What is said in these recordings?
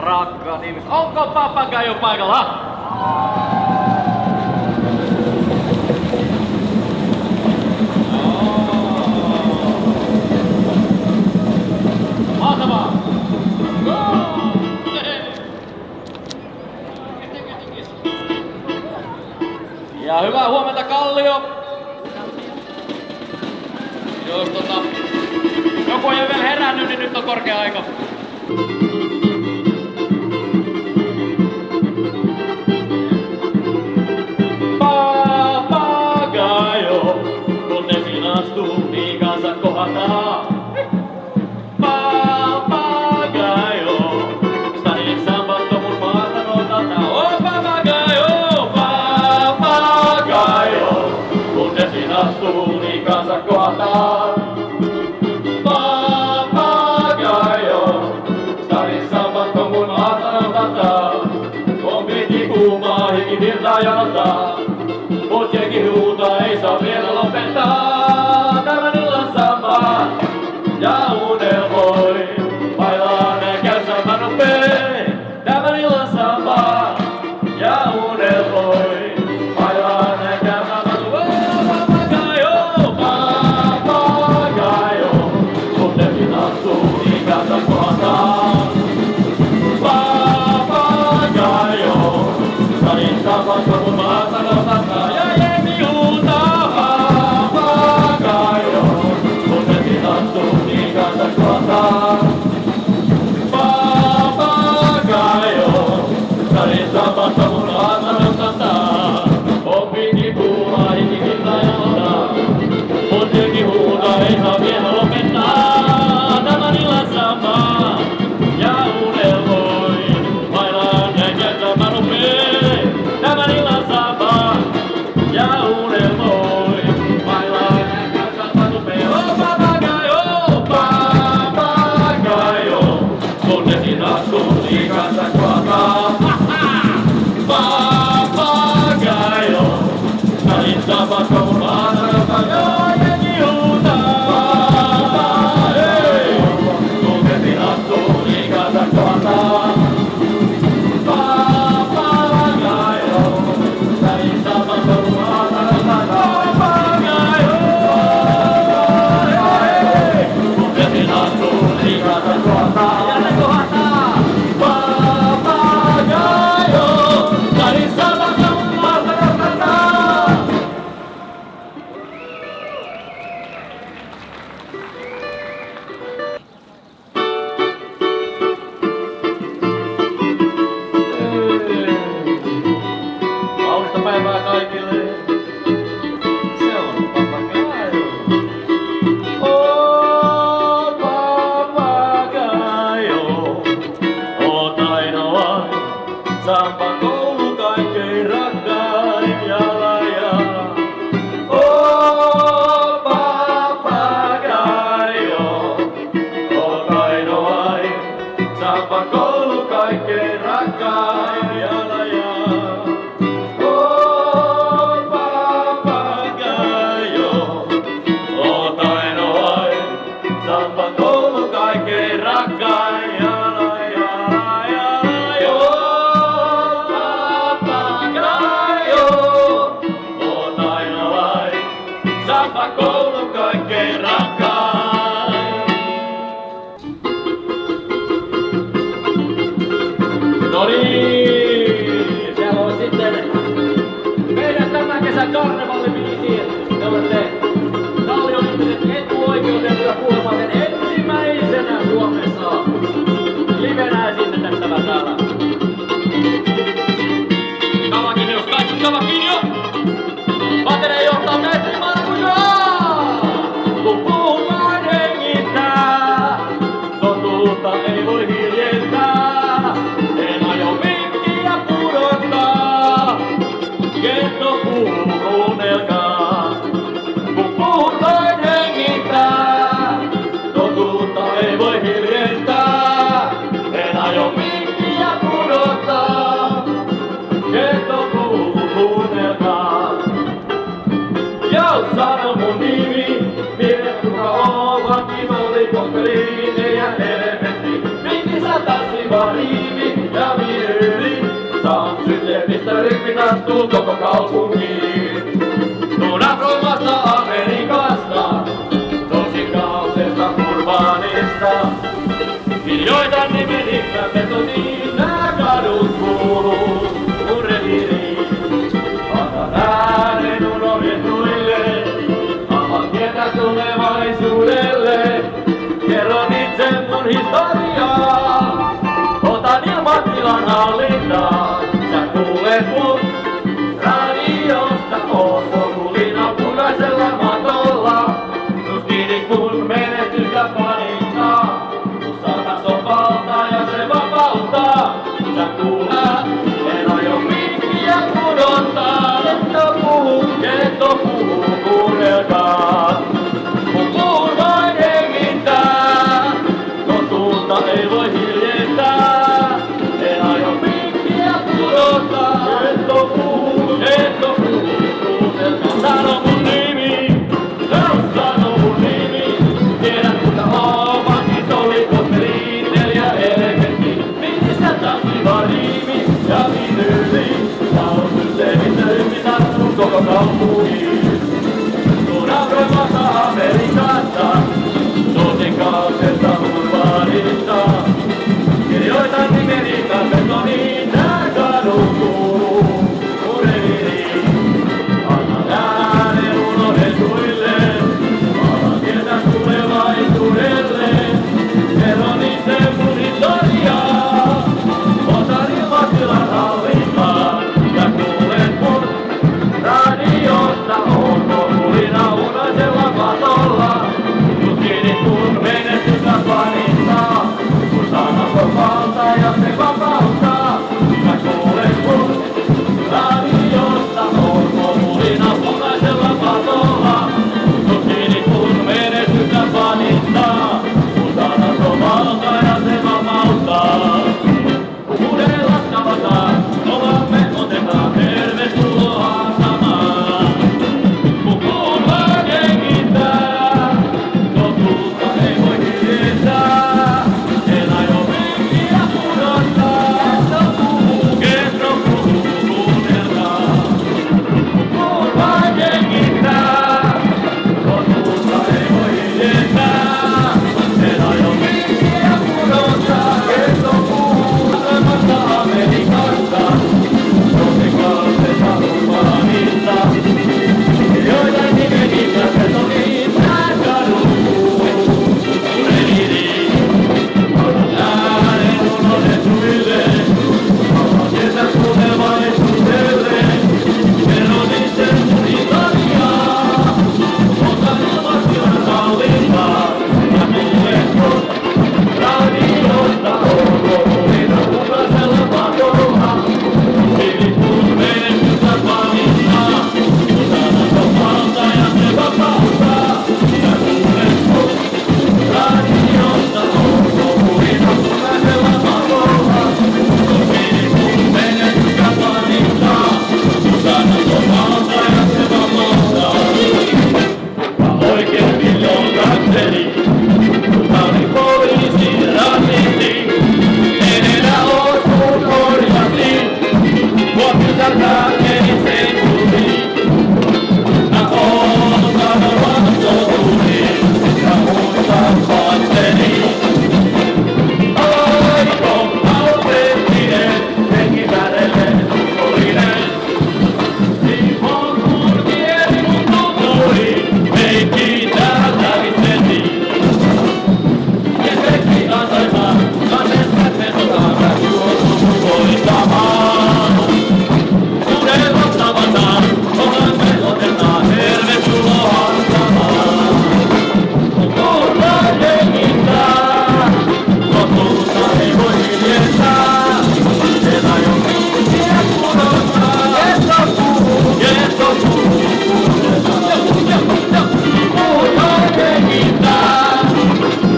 rakkaat ihmiset. Onko Papagaio paikalla? Mahtavaa! Ja hyvää huomenta Kallio! Jos joku ei ole vielä herännyt, niin nyt on korkea aika. Papagaio, kun esiin astuu, niin kansa kohataa. Papagaio, stadin sambatto mun maata notataa. Oh papagaio, papagaio, kun esiin astuu, niin kansa kohataa. Papagaio, stadin sambatto mun maata notataa. On piti kuumaa, hiki virtaa janottaa. Mut jengi huutaa, ei saa vielä lopettaa. Tämän illan samba ja unelmoi. Bailaan käy samba nopee. Tämän illan samba ja unelmoi. Bailaan käy samba nopee. Papagaio, papagaio. Kun tekin astuu, niin kansa kohataa. Papagaio, stadin sambatto mun maata notataa. Ja jengi huutaa papagaio. Kun tekin astuu, niin kansa kohataa. Papagaio, stadin sambatto mun maata notataa. On piti puhua, hiki virtaa janottaa. Mut jengi huutaa, ei saa vielä lopettaa. Tämän illan samba ja unelmoi. Bailaan käy samba nopee. Tämän illan samba ja unelmoi. Bailaan käy samba nopee. Oh papagaio, papagaio. Kun esiin astuu, niin kansa kohataa. Papagaio, stadin sambatto mun maata notataa. Jengi huutaa. Hei! Kun esiin astuu, niin kansa kohataa. Papagaio, stadin sambatto mun maata notataa. Papagaio, hei! Kun esiin astuu, niin kansa kohataa. Ja ne kohataa. Papagaio, stadin sambatto mun maata notataa. Kaunista päivää kaikille. Se on Papagaio. Oh Papagaio, oot ainoa sampan koulu kaikkein rakkain jalaja. Oh Papagaio, oot ainoa sampan koulu kaikkein rakkain jalaja. Oh papagaio, oot ainoa sampan koulu kaikkein rakkain jalaja. Oh papagaio, oot ainoa sampan koulu kaikkein rakkain. No niin, siellä on sitten meidän tämän kesän karnevallibiisi. Te olette Kallion ihmiset etuoikeutettuja kuulemaan sen ensimmäisenä Suomessa livenä esitettävä täällä. Kavakin jos kaikki kavakin jo! Patere johtaa metrimarakuja! Kun puhutaan hengittää, totuutta ei voi hiljentää. En aio vinkkiä pudottaa, kerto kuunnelkaa. tanssiva riimi ja vieri. Saan systeemistä rytmi tastuu koko kaupunkiin. Tuun Afromasta Amerikasta, tosikausesta Urbanista. Kirjoitan nimeni metodiin, nää kadut kuuluu mun reviiriin. Annan äänen unohdetuille, avaan tietä tulevaisuudelle. Kerron itse mun historiaa, otan ilmatilan hallintaan. Sä kuulet mun radiosta, oon polulina punaisella matolla. Sus kiinni kun menestystä panikkaa. Saatas on valta ja se vapauttaa. Sä kuulet, en aio mikkiä pudottaa. Et oo puhuu, kuunnelkaa. Mun kuul vain hengittää, totuutta ei voi hiljentää. En aio mikkiä pudottaa. Et oo puhuu, kuunnelkaa. Sano mun nimi, sano mun nimi. Tiedät kuinka oon, pankit oli kospeliin. 4 elementti, mistä tanssiva riimi ja vinyyli. Soundsysteemistä ymmärtänyt koko kaupunkiin. Tuun Afromasta Amerikasta, tosikausesta Urbanista. Kirjoitan nimeni betoniin, nää kadut kuuluu mun reviiriin. Annan äänen unohdetuille, avaan tietä tulevaisuudelle. Kerron itse mun historiaa, otan ilmatilan hallintaan. Ja kuulet mun radiosta, oon polulina unaisella matolla. Sus kiinni kun menestystä panistaa. Kun sanat on valta ja se vapauttaa. Ja kuulet mun radiosta, oon polulina punaisella matolla. Sus kiinni kun menestystä panistaa. Kun sanat on valta ja se vapauttaa. Uudella tavataan, omamme otetaan, tervetuloa samaan. Kun kuul vaan hengittää, totuutta ei voi hiljentää. En aio mikkiä pudottaa, kerro puhuu, kuunnelkaa. Kun kuul vaan hengittää, totuutta ei voi hiljentää. En aio mikkiä pudottaa, kerro puhuu, Afromasta Amerikasta, tosikausesta Urbanista. Kirjoitan nimeni betoniin, nää kadut kuuluu mun reviiriin. Annan äänen unohdetuille, avaan tietä tulevaisuudelle. Kerron itse mun historiaa, otan ilmatilan hallintaan. Ja kuulet mun radiosta, oon polulina punaisella matolla. Kiinni kun menestystä panistaa. Kun sanat on valta ja se vapauttaa. Ja kuulet mun radiosta, oon polulina punaisella matolla. Kiinni kun menestystä panistaa. Kun sanat on valta ja se vapauttaa. Mä oikein milloin katseli, kun mä olin poliisin rasisti. En enää oo kun korjasin, vuokrisältä meni sen kutiin. Mä oon sanomaan totuuteen, ja muistan patteni. Aiko autenttinen, henki värelle uskollinen. Siivon mun kieli mun kulttuuri, meikki täältä vitsettiin. Hetki ansaita, kannesta vetotaan, juoksut voittamaan. Uudella tavataan, omamme otetaan, tervetuloa samaan. Kun kuullaan hengittää, totuutta ei voi hiljentää. En aio mikkiä pudottaa, et oo puhuu, kuunnelkaa. Kuullaan hengittää,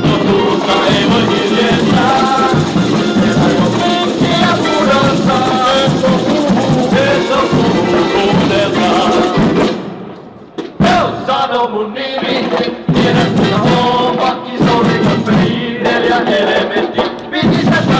totuutta ei voi hiljentää. En aio mikkiä pudottaa, et oo puhuu, kuunnelkaa. Sano mun nimi, tiedät kuinka oon, pankki, sori, kospeliin, 4 elementti. Mistä sä